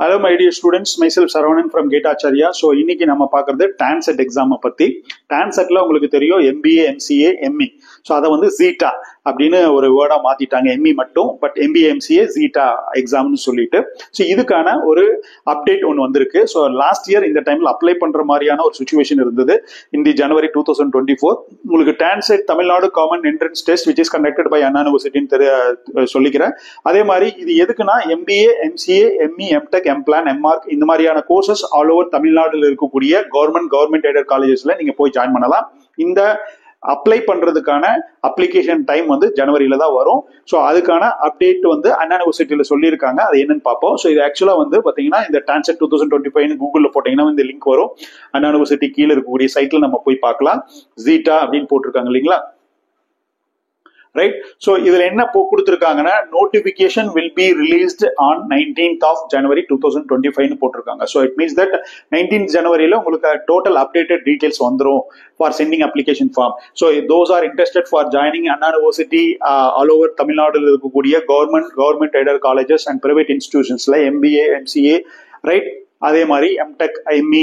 Hello my dear students, myself Saravanan from Gate Acharya. So இன்னைக்கு நம்ம பார்க்கிறது TANSET எக்ஸாமை பத்தி. TANSETல உங்களுக்கு தெரியும் MBA, MCA, ME. ஸோ அதை வந்து ZETA அப்படின்னு ஒரு வேர்டா மாத்திட்டாங்க, ME மட்டும். பட் MBA, MCA, ZETA எக்ஸாம்னு சொல்லிட்டு. ஸோ இதுக்கான ஒரு அப்டேட் ஒன்று வந்திருக்கு. ஸோ லாஸ்ட் இயர் இந்த டைம்ல அப்ளை பண்ற மாதிரியான ஒரு சுச்சுவேஷன் இருந்தது. இந்த ஜனவரி 2024 உங்களுக்கு TANSET Tamil Nadu common entrance test which is conducted by அண்ணா யூனிவர்சிட்டின்னு சொல்லிக்கிறேன். அதே மாதிரி இது எதுக்குன்னா MBA, MCA, ME, MTech, MPlan, MArch இந்த மாதிரியான கோர்சஸ் ஆல் ஓவர் தமிழ்நாடுல இருக்கக்கூடிய கவர்மெண்ட் எய்டட் காலேஜஸ்ல நீங்க போய் ஜாயின் பண்ணலாம். இந்த அப்ளை பண்றதுக்கான அப்ளிகேஷன் டைம் வந்து ஜனவரியில தான் வரும். ஸோ அதுக்கான அப்டேட் வந்து அண்ணா யூனிவர்சிட்டியில சொல்லியிருக்காங்க. அது என்னன்னு பார்ப்போம். ஸோ இது ஆக்சுவலா வந்து பாத்தீங்கன்னா இந்த TANSET 2025 கூகுள்ல போட்டீங்கன்னா இந்த லிங்க் வரும். அண்ணா யூனிவர்சிட்டி கீழே இருக்கக்கூடிய சைட்ல நம்ம போய் பார்க்கலாம். ZETA அப்படின்னு போட்டிருக்காங்க இல்லைங்களா, ரைட்? ஸோ இதுல என்ன கொடுத்துருக்காங்கன்னா notification will be released on 19th of January 2025 போட்டிருக்காங்க. So it means that 19th ஜனவரியில உங்களுக்கு டோட்டல் அப்டேட்டட் டீடைல்ஸ் வந்துடும் for sending application form. So those are interested for joining Anna university all over தமிழ்நாடுல இருக்கக்கூடிய government aided colleges and private இன்ஸ்டிடியூஷன்ஸ்ல MBA, MCA, right? அதே மாதிரி MTech, ME,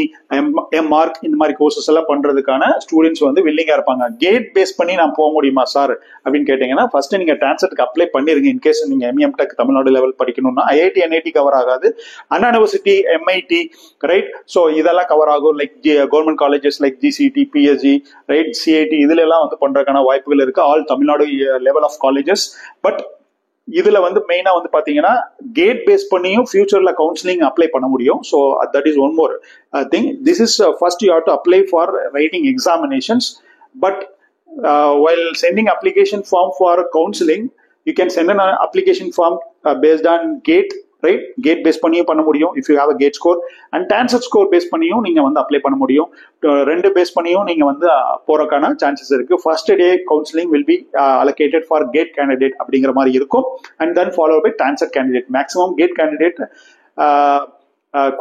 MArch இந்த மாதிரி கோர்சஸ் எல்லாம் பண்றதுக்கான ஸ்டூடெண்ட்ஸ் வந்து வில்லிங்கா இருப்பாங்க. கேட் பேஸ் பண்ணி நான் போக முடியுமா சார் அப்படின்னு கேட்டீங்கன்னா ஃபர்ஸ்ட் நீங்க TANSETக்கு அப்ளை பண்ணிருங்க. இன்கேஸ் நீங்க ME, MTech தமிழ்நாடு லெவல் படிக்கணும்னா IIT, NIT கவர் ஆகாது. Anna university, MIT, right? So இதெல்லாம் கவர் ஆகும். Like government colleges like GCT, PSG, right, CIT இதுல எல்லாம் வந்து பண்றதுக்கான வாய்ப்புகள் இருக்கு. All Tamil Nadu level of colleges. But இதுல வந்து மெயினா வந்து பாத்தீங்கன்னா கேட் பேஸ் பண்ணியும் ஃபியூச்சர்ல கவுன்சிலிங் அப்ளை பண்ண முடியும். So that is one more thing. This is first you have to apply for writing examinations. But while sending application form for counseling, you can send an application form based on GATE, right? GATE base பண்ணியும் பண்ண முடியும் if you have a GATE score, and TANSET score base பண்ணியும் நீங்க வந்து apply பண்ண முடியும். ரெண்டு base பண்ணியும் நீங்க வந்து போறதுக்கான சான்சஸ் இருக்கு. First day counselling will be allocated for GATE candidate அப்படிங்கிற மாதிரி இருக்கும், and then followed by TANSET candidate. Maximum GATE candidate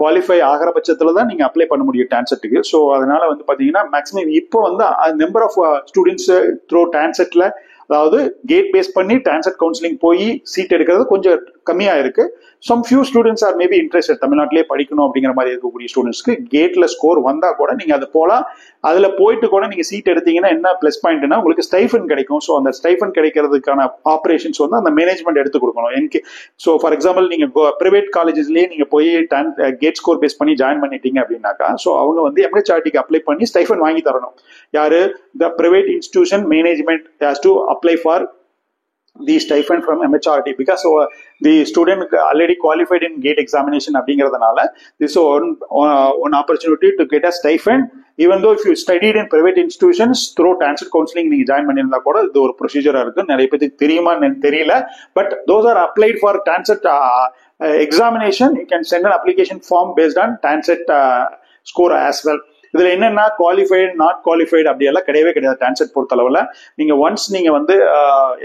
qualify ஆகிற பட்சத்துல தான் நீங்க அப்ளை பண்ண முடியும் TANSETக்கு. ஸோ அதனால வந்து பாத்தீங்கன்னா மேக்ஸிமம் இப்போ வந்து நம்பர் ஆஃப் ஸ்டூடெண்ட்ஸ் த்ரூ TANSETல, அதாவது கேட் பேஸ் பண்ணி TANSET கவுன்சிலிங் போய் சீட் எடுக்கிறது கொஞ்சம் கம்மியா இருக்கு. Some few students are maybe interested தமிழ்நாட்டிலே படிக்கணும் அப்படிங்கிற மாதிரி இருக்கக்கூடிய ஸ்டூடெண்ட்ஸ்க்கு கேட்ல ஸ்கோர் வந்தா கூட நீங்க அது போலாம். அதுல போயிட்டு கூட நீங்க சீட் எடுத்தீங்கன்னா என்ன பிளஸ் பாயிண்ட்னா உங்களுக்கு ஸ்டைஃபன் கிடைக்கும். ஸோ அந்த ஸ்டைஃபன் கிடைக்கிறதுக்கான ஆபரேஷன்ஸ் வந்து அந்த மேனேஜ்மெண்ட் எடுத்து கொடுக்கணும். ஸோ ஃபார் எக்ஸாம்பிள் நீங்க பிரைவேட் காலேஜஸ்லயே நீங்க போய் கேட் ஸ்கோர் பேஸ் பண்ணி ஜாயின் பண்ணிட்டீங்க அப்படின்னாக்கா, ஸோ அவங்க வந்து MHRDக்கு அப்ளை பண்ணி ஸ்டைஃபன் வாங்கி தரணும். யாரு? த private institution management has to apply for the stipend from MHRD because the student already qualified in GATE examination அப்படிங்கிறதுனால this is one opportunity to get a stipend. Even though if you studied in private institutions through TANSET counseling நீங்க join பண்ணியிருந்தா கூட இது ஒரு ப்ரொசீஜரா இருக்கு. நிறைய பேருக்கு தெரியுமா தெரியல. But those are applied for TANSET examination. You can send an application form based on TANSET score as well. இதுல என்னன்னா குவாலிஃபைடு, நாட் குவாலிஃபைடு அப்படியெல்லாம் கிடையவே கிடையாது TANSET பொறுத்த அளவுல. நீங்க ஒன்ஸ் நீங்க வந்து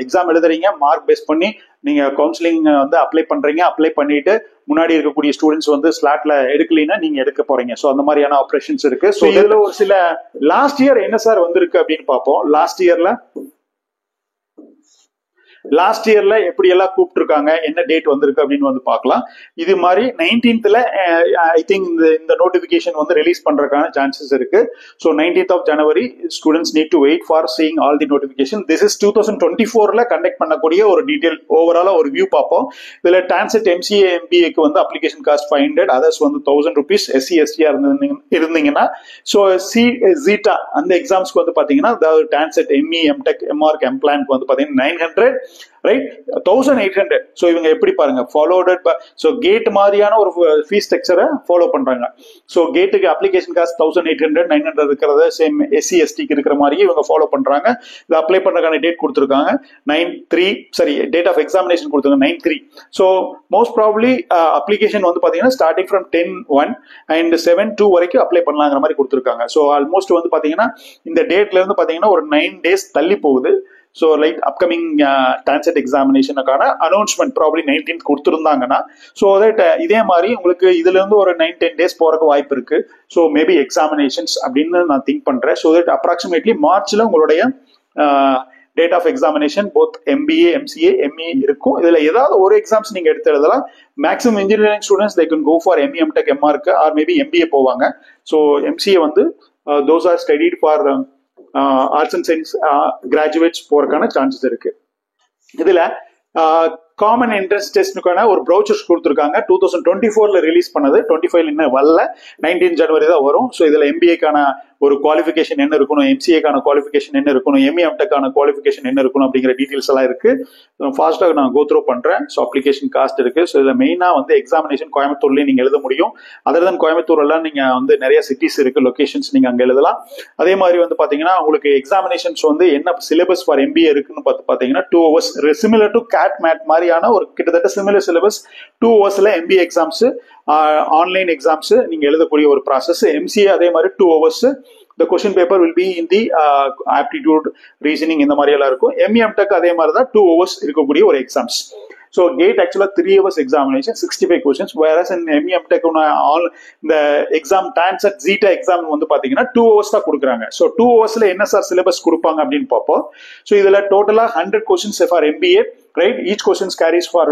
எக்ஸாம் எழுதுறீங்க, மார்க் பேஸ் பண்ணி நீங்க கவுன்சிலிங் வந்து அப்ளை பண்றீங்க, அப்ளை பண்ணிட்டு முன்னாடி இருக்கக்கூடிய ஸ்டூடெண்ட்ஸ் வந்து ஸ்லாட்ல எடுக்கலைன்னா நீங்க எடுக்க போறீங்க. ஸோ அந்த மாதிரியான ஆப்ரேஷன்ஸ் இருக்கு. ஸோ இதுல ஒரு சில லாஸ்ட் இயர் என்ன சார் வந்திருக்கு அப்படின்னு பார்ப்போம். லாஸ்ட் இயர்ல எப்படி எல்லாம் கூப்பிட்டுருக்காங்க, என்ன டேட் வந்திருக்கு அப்படின்னு வந்து பார்க்கலாம். இது மாதிரி 19th ஐ திங்க் இந்த நோட்டிபிகேஷன் வந்து ரிலீஸ் பண்றதுக்கான சான்சஸ் இருக்கு. So 19th of January students need to wait for seeing all the notification. This is 2024ல கண்டக்ட் பண்ணக்கூடிய ஒரு டீடைல் ஓவராலா ஒரு வியூ பார்ப்போம். இதுல TANSET MCA, MBAக்கு வந்து அப்ளிகேஷன் காஸ்ட் 500, அதர்ஸ் வந்து 1000 rupees. SC ST இருந்தீங்கன்னா ஸோ ZETA அந்த எக்ஸாம்ஸ்க்கு வந்து பாத்தீங்கன்னா, அதாவது TANSET ME, MTech, MArch, MPlanக்கு வந்து பாத்தீங்கன்னா 900, ரைட், 1800. ஸோ இவங்க எப்படி பாருங்க ஃபாலோடு. ஸோ கேட் மாதிரியான ஒரு ஃபீஸ் ஸ்ட்ரக்சரை ஃபாலோ பண்றாங்க. ஸோ கேட்டுக்கு அப்ளிகேஷன் காஸ்ட் 1800, 900 இருக்கிறத சேம் SC STக்கு இருக்கிற மாதிரியே இவங்க ஃபாலோ பண்றாங்க. இது அப்ளை பண்றதுக்கான டேட் கொடுத்துருக்காங்க 9/3, சரி, டேட் ஆஃப் எக்ஸாமினேஷன் கொடுத்துருக்காங்க 9/3. ஸோ மோஸ்ட் ப்ராபப்லி அப்ளிகேஷன் வந்து பாத்தீங்கன்னா ஸ்டார்டிங் ஃப்ரம் 10/1 and 7/2 வரைக்கும் அப்ளை பண்ணலாங்கிற மாதிரி கொடுத்துருக்காங்க. ஸோ ஆல்மோஸ்ட் வந்து பாத்தீங்கன்னா இந்த டேட்ல இருந்து பாத்தீங்கன்னா ஒரு 9 days தள்ளி போகுது. ஸோ லைக் அப்கமிங் TANSET எக்ஸாமினேஷனுக்கான அனௌன்ஸ்மெண்ட் ப்ராபப்லி 19th கொடுத்துருந்தாங்கன்னா, ஸோ தட் இதே மாதிரி உங்களுக்கு இதுல இருந்து ஒரு 9-10 days போறதுக்கு வாய்ப்பு இருக்கு. ஸோ மேபி எக்ஸாமினேஷன்ஸ் அப்படின்னு நான் திங்க் பண்றேன். ஸோ தட் அப்ராக்சிமேட்லி மார்ச்ல உங்களுடைய date of examination both MBA MCA ME இருக்கும். இதுல ஏதாவது ஒரு எக்ஸாம்ஸ் நீங்க எடுத்து எழுதலாம். Maximum engineering students they can go for ME MTech MRK or maybe MBA போவாங்க. ஸோ MCA வந்து those are studied for arts and science graduates போறதுக்கான சான்சஸ் இருக்கு. இதுல காமன் என்ட்ரன்ஸ் டெஸ்ட்டுக்கான ஒரு ப்ரௌச்சர்ஸ் கொடுத்துருக்காங்க. 2024 ரிலீஸ் பண்ணது, 25 இன்னும் வரல, 19 ஜனவரி தான் வரும். ஸோ இதுல MBAக்கான ஒரு குவாலிஃபிகேஷன் என்ன இருக்கணும், MCAக்கான குவாலிஃபிகேஷன் என்ன இருக்கணும், ME MTechக்கான குவாலிஃபிகேஷன் என்ன இருக்கணும் அப்படிங்கிற டீடைல்ஸ் எல்லாம் இருக்கு. ஃபாஸ்ட்டாக நான் கோ த்ரூ பண்றேன். ஸோ அப்ளிகேஷன் காஸ்ட் இருக்கு. ஸோ இதுல மெயினா வந்து எக்ஸாமினேஷன் கோயம்புத்தூர்லயும் நீங்க எழுத முடியும். அதர் தென் கோயம்புத்தூர் எல்லாம் நீங்க வந்து நிறைய சிட்டிஸ் இருக்கு, லொகேஷன்ஸ் நீங்க அங்க எழுதலாம். அதே மாதிரி வந்து பாத்தீங்கன்னா உங்களுக்கு எக்ஸாமினேஷன்ஸ் வந்து என்ன சிலபஸ் ஃபார் MBA இருக்குன்னு பாத்தீங்கன்னா 2 hours similar to CAT MAT மாதிரியான ஒரு கிட்டத்தட்ட similar syllabus. 2 hours MBA exams, online exams நீங்க எழுதக்கூடிய ஒரு ப்ராசஸ். MCA அதே மாதிரி 2 hours. The question paper will be in the aptitude, reasoning இந்த மாதிரி எல்லாம் இருக்கும். ME MTech அதே மாதிரி தான் 2 hours இருக்கக்கூடிய ஒரு எக்ஸாம்ஸ். ஸோ கேட் ஆக்சுவலா 3 hours examination, 65 questions. whereas in ME MTech இந்த எக்ஸாம் டான்செட் ஜீட்டா எக்ஸாம் வந்து பாத்தீங்கன்னா 2 hours தான் கொடுக்குறாங்க. ஸோ 2 hoursல என்ன சார் சிலபஸ் கொடுப்பாங்க அப்படின்னு பார்ப்போம். ஸோ இதுல டோட்டலா 100 questions for MBA, right? Each questions carries for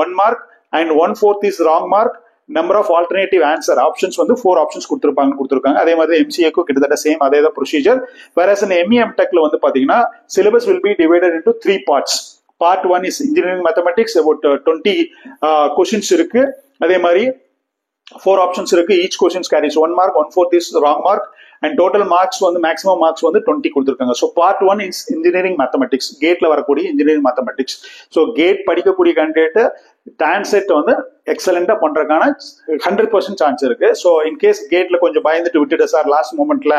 1 mark and 1/4 is wrong mark. Number of alternative answer options வந்து 4 ஆப்ஷன்ஸ் கொடுத்துருக்காங்க. அதே மாதிரி MCAக்கும் கிட்டத்தட்ட சேம் அதே தான் ப்ரொசீஜர். whereas in ME MTechல வந்து பாத்தீங்கன்னா syllabus will be divided into 3 parts. Part 1 is engineering mathematics, about 20 questions இருக்கு. அதே மாதிரி 4 ஆப்ஷன்ஸ் இருக்கு. Each questions carries 1 mark, 1/4 is wrong mark and total marks வந்து மேக்ஸிமம் மார்க்ஸ் வந்து 20 கொடுத்துருக்காங்க. So part 1 is engineering mathematics, கேட்ல வரக்கூடிய இன்ஜினியரிங் மேத்தமெட்டிக்ஸ். ஸோ கேட் படிக்கக்கூடிய கேண்டிடேட் டான்செட் வந்து எக்ஸலண்டா பண்றதுக்கான 100% சான்ஸ் இருக்கு. ஸோ இன்கேஸ் கேட்ல கொஞ்சம் பயந்துட்டு விட்டுட்டு சார் லாஸ்ட் மூமெண்ட்ல,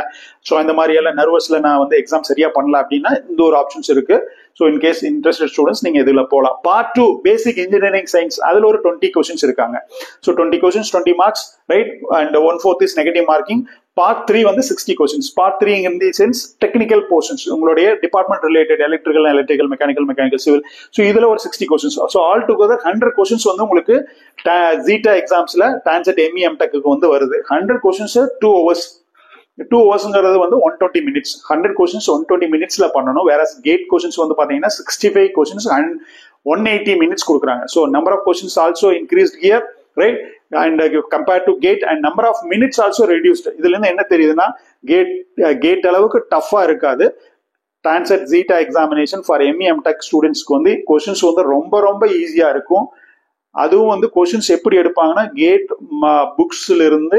ஸோ இந்த மாதிரி எல்லாம் நர்வஸ்ல நான் வந்து எக்ஸாம் சரியா பண்ணல அப்படின்னா இந்த ஒரு ஆப்ஷன்ஸ் இருக்கு. ஸோ இன்கேஸ் இன்ட்ரெஸ்டட் ஸ்டூடெண்ட்ஸ் நீங்க இதுல போகலாம். பார்ட் 2 பேசிக் இன்ஜினியரிங் சயின்ஸ், அதுல ஒரு 20 questions இருக்காங்க. So 20 questions 20 marks, right? And 1/4 is negative marking. Part 3 வந்து 60 questions. Part 3 in the sense technical portions, உங்களுடைய department related, electrical, mechanical, civil. So இதுல ஒரு 60 questions. So all together 100 questions வந்து உங்களுக்கு ஜீட்டா எக்ஸாம்ஸ்ல TANCET ME MTechக்கு வந்து வருது. 100 questions 2 hours. 2 hoursங்கிறது வந்து 120 minutes. 100 questions 120 minutesல பண்ணணும். whereas கேட் questions வந்து பாத்தீங்கன்னா 65 questions and 180 minutes கொடுக்குறாங்க. So number of questions also increased here, right? And compared to gate, and number of minutes also reduced. இதுல இருந்து என்ன தெரியுதுன்னா கேட் அளவுக்கு டஃபா இருக்காது. TANSET CEETA examination for ME MTech ஸ்டூடெண்ட்ஸ்க்கு வந்து கொஸ்டின்ஸ் வந்து ரொம்ப ரொம்ப ஈஸியா இருக்கும். அதுவும் வந்து கொஸ்டின்ஸ் எப்படி எடுப்பாங்கன்னா கேட் புக்ஸ்ல இருந்து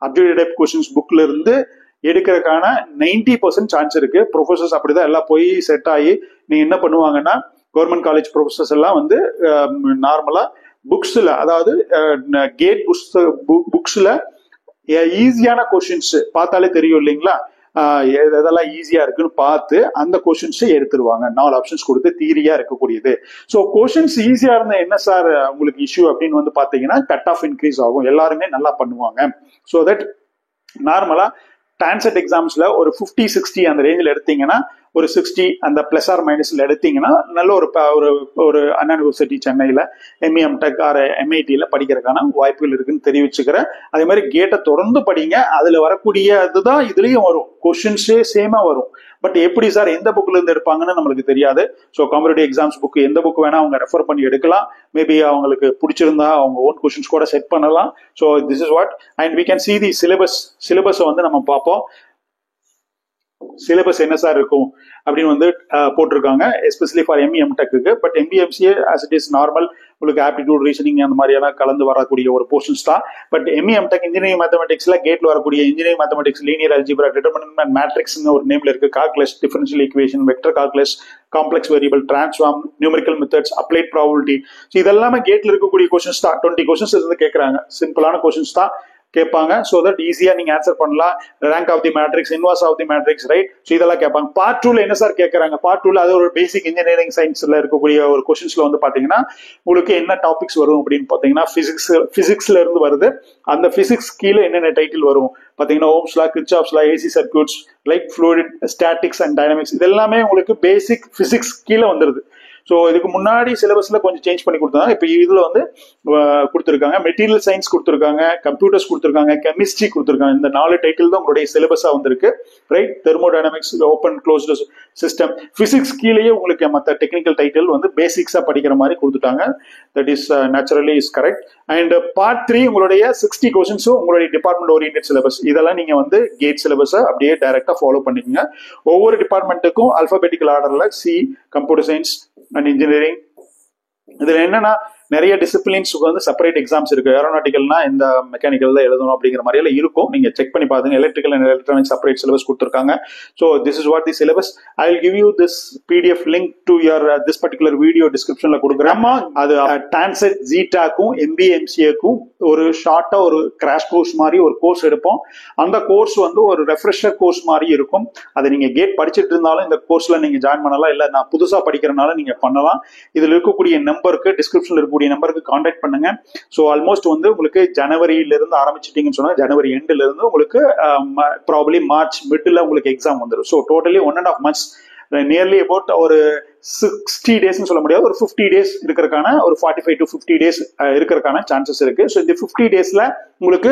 அப்டேட்டட் டைப் கொஸ்டின்ஸ் புக்ல இருந்து எடுக்கிறதுக்கான 90% சான்ஸ் இருக்கு. ப்ரொஃபசர்ஸ் அப்படிதான் எல்லாம் போய் செட் ஆகி நீங்க என்ன பண்ணுவாங்கன்னா கவர்மெண்ட் காலேஜ் ப்ரொஃபசர்ஸ் எல்லாம் வந்து நார்மலா புக்ஸ்ல, அதாவது கேட் புக்ஸ்ல ஈஸியான கொஸ்டின்ஸ் பார்த்தாலே தெரியும் இல்லைங்களா, எதெல்லாம் ஈஸியா இருக்குன்னு பார்த்து அந்த கொஸ்டின்ஸ் எடுத்துருவாங்க. 4 ஆப்ஷன்ஸ் கொடுத்து தீரியா இருக்கக்கூடியது. ஸோ கொஸ்டின்ஸ் ஈஸியா இருந்தா என்ன சார் உங்களுக்கு இஷ்யூ அப்படின்னு வந்து பாத்தீங்கன்னா கட் ஆஃப் இன்க்ரீஸ் ஆகும். எல்லாருமே நல்லா பண்ணுவாங்க. ஸோ தட் நார்மலா டான்செட் எக்ஸாம்ஸ்ல ஒரு 50-60 அந்த ரேஞ்சில் எடுத்தீங்கன்னா, ஒரு 60 அந்த பிளஸ் ஆர் மைனஸ்ல எடுத்தீங்கன்னா நல்ல ஒரு அண்ணா யூனிவர்சிட்டி சென்னையில ME MTech ஆர் MITல படிக்கிறதுக்கான வாய்ப்புகள் இருக்குன்னு தெரிவிச்சுக்கிறேன். அதே மாதிரி கேட்டை தொடர்ந்து படிங்க. அதுல வரக்கூடிய இதுதான் இதுலயும் வரும், கொஸ்டின்ஸே சேமா வரும். பட் எப்படி சார் எந்த புக்ல இருந்து எடுப்பாங்கன்னு நம்மளுக்கு தெரியாது. ஸோ காம்படிட்டிவ் எக்ஸாம்ஸ் புக் எந்த புக் வேணா அவங்க ரெஃபர் பண்ணி எடுக்கலாம். மேபி அவங்களுக்கு பிடிச்சிருந்தா அவங்க ஓன் கொஸ்டின்ஸ் கூட செட் பண்ணலாம். So this is what and we can see the syllabus வந்து நம்ம பார்ப்போம். சிலபஸ் என்ன சார் இருக்கும் அப்படின்னு வந்து போட்டிருக்காங்க, எஸ்பெஷலி ஃபார் ME MTechக்கு. But MBA MCA as it is normal உங்களுக்கு ஆப்டிடியூட், ரீசனிங் அந்த மாதிரி எல்லாம் கலந்து வரக்கூடிய ஒரு போர்ஷன்ஸ் தான். பட் ME MTech இன்ஜினியரிங் மேத்தமெட்டிக்ஸ்ல கேட்ல வரக்கூடிய engineering mathematics, linear algebra, determinant and matrix ஒரு நேம்ல இருக்கு. Calculus, differential equation, vector calculus, complex variable, transform, numerical methods, applied probability. இதெல்லாமே கேட்ல இருக்கக்கூடிய கொஸ்டின்ஸ் தான். 20 கொஸ்டின்ஸ் இருந்து கேட்கறாங்க. சிம்பிளான கொஸ்டின்ஸ் தான் கேட்பாங்க. ஸோ தட் ஈஸியா நீங்க ஆன்சர் பண்ணலாம். Rank of the matrix, inverse of the matrix, right? So இதெல்லாம் கேட்பாங்க. பார்ட் 2ல என்ன சார் கேட்கறாங்க? பார்ட் 2ல அது ஒரு பேசிக் இன்ஜினியரிங் சயின்ஸ்ல இருக்கக்கூடிய ஒரு கொஸ்டின்ஸ்ல வந்து பாத்தீங்கன்னா உங்களுக்கு என்ன டாபிக்ஸ் வரும் அப்படின்னு பாத்தீங்கன்னா பிசிக்ஸ்ல இருந்து வருது. அந்த பிசிக்ஸ் கீழே என்னென்ன டைட்டில் வரும் பாத்தீங்கன்னா Ohm's law, Kirchhoff's law, AC circuits, like fluid, statics and dynamics. இதெல்லாமே உங்களுக்கு பேசிக் பிசிக்ஸ் கீழே வந்துருது. ஸோ இதுக்கு முன்னாடி சிலபஸ்ல கொஞ்சம் சேஞ்ச் பண்ணி கொடுத்தாங்க. இப்போ இதுல வந்து கொடுத்துருக்காங்க. மெட்டீரியல் சயின்ஸ் கொடுத்துருக்காங்க, கம்ப்யூட்டர்ஸ் கொடுத்துருக்காங்க, கெமிஸ்ட்ரி கொடுத்துருக்காங்க. இந்த 4 டைட்டில் தான் உங்களுடைய சிலபஸா வந்திருக்கு, right? Thermodynamics, open closed system, physics கீழேயே உங்களுக்கு மற்ற டெக்னிக்கல் டைட்டில் வந்து பேசிக்ஸா படிக்கிற மாதிரி கொடுத்துட்டாங்க. That is naturally is correct. And part 3 உங்களுடைய 60 கொஸ்டின்ஸும் உங்களுடைய டிபார்ட்மெண்ட் ஓரியன்டட் சிலபஸ், இதெல்லாம் நீங்க வந்து கேட் சிலபஸை அப்படியே டைரக்டா ஃபாலோ பண்ணிக்கோங்க. ஒவ்வொரு டிபார்ட்மெண்ட்டுக்கும் அல்பாபெட்டிக்கல் ஆர்டர்ல C, computer science and engineering, இதுல என்னன்னா நிறைய டிசிப்ளின்ஸுக்கு வந்து செப்பரேட் எக்ஸாம்ஸ் இருக்கு. ஏரோநாட்டிக்கல்னா இந்த மெக்கானிக்கல் தான் எழுதணும் அப்படிங்கிற மாதிரி எல்லாம் இருக்கும். நீங்க செக் பண்ணி பாருங்க. Electrical and electronic separate syllabus கொடுத்துருக்காங்க. So this is what the syllabus. I will give you this PDF link to your this particular video டிஸ்கிரிப்ஷன்ல கொடுக்குறேன். அது டான்செட் ஜீட்டாக்கும் MBA MCAக்கும் ஒரு ஷார்ட்டா ஒரு கிராஷ் கோர்ஸ் மாதிரி ஒரு கோர்ஸ் எடுப்போம். அந்த கோர்ஸ் வந்து ஒரு ரெஃப்ரெஷர் கோர்ஸ் மாதிரி இருக்கும். அதை நீங்க கேட் படிச்சுட்டு இருந்தாலும் இந்த கோர்ஸ்ல நீங்க ஜாயின் பண்ணலாம். இல்ல நான் புதுசா படிக்கிறனால நீங்க பண்ணலாம். இதுல இருக்கக்கூடிய நம்பருக்கு டிஸ்கிரிப்ஷன்ல இருக்கக்கூடிய நம்பருக்கு கான்டாக்ட் பண்ணுங்க. ஸோ ஆல்மோஸ்ட் வந்து உங்களுக்கு ஜனவரியில இருந்து ஆரம்பிச்சிட்டீங்கன்னு சொன்னா ஜனவரி எண்ட்ல இருந்து உங்களுக்கு ப்ராபபிலி மார்ச் மிட்ல உங்களுக்கு எக்ஸாம் வந்துடும். So totally 1.5 months, nearly about ஒரு 60 days சொல்ல முடியாது, ஒரு 50 days இருக்கிறதுக்கான ஒரு 45 to 50 days இருக்கிறதுக்கான சான்சஸ் இருக்கு. ஸோ இந்த 50 daysல உங்களுக்கு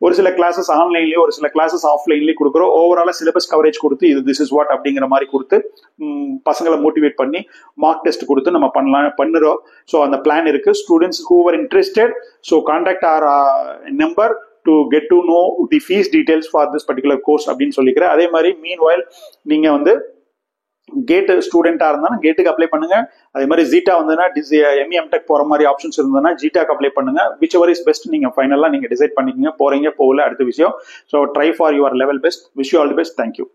ஒரு சில கிளாஸஸ் ஆன்லைன்லயும் ஒரு சில கிளாஸஸ் ஆஃப்லைன்லயும் கொடுக்குறோம். ஓவராலா சிலபஸ் கவரேஜ் கொடுத்து இது திஸ் இஸ் வாட் அப்படிங்கிற மாதிரி கொடுத்து பசங்களை மோட்டிவேட் பண்ணி மார்க் டெஸ்ட் கொடுத்து நம்ம பண்ணுறோம். ஸோ அந்த பிளான் இருக்கு. Students who are interested, so contact R number to get to know the fees details for this particular course அப்படின்னு சொல்லிக்கிறேன். அதே மாதிரி மீன்வைல் நீங்க வந்து கேட் ஸ்டூடெண்டா இருந்தாலும் கேட்டுக்கு அப்ளை பண்ணுங்க. அதே மாதிரி ஜீட்டா வந்ததுன்னா ME MTech போற மாதிரி ஆப்ஷன்ஸ் இருந்ததுன்னா ஜீட்டாக்கு அப்ளை பண்ணுங்க. விச் எவர் இஸ் பெஸ்ட் நீங்க ஃபைனலா நீங்க டிசைட் பண்ணிக்கங்க. போறீங்க போகல அடுத்த விஷயம். So try for your level best. Wish you all the best. Thank you.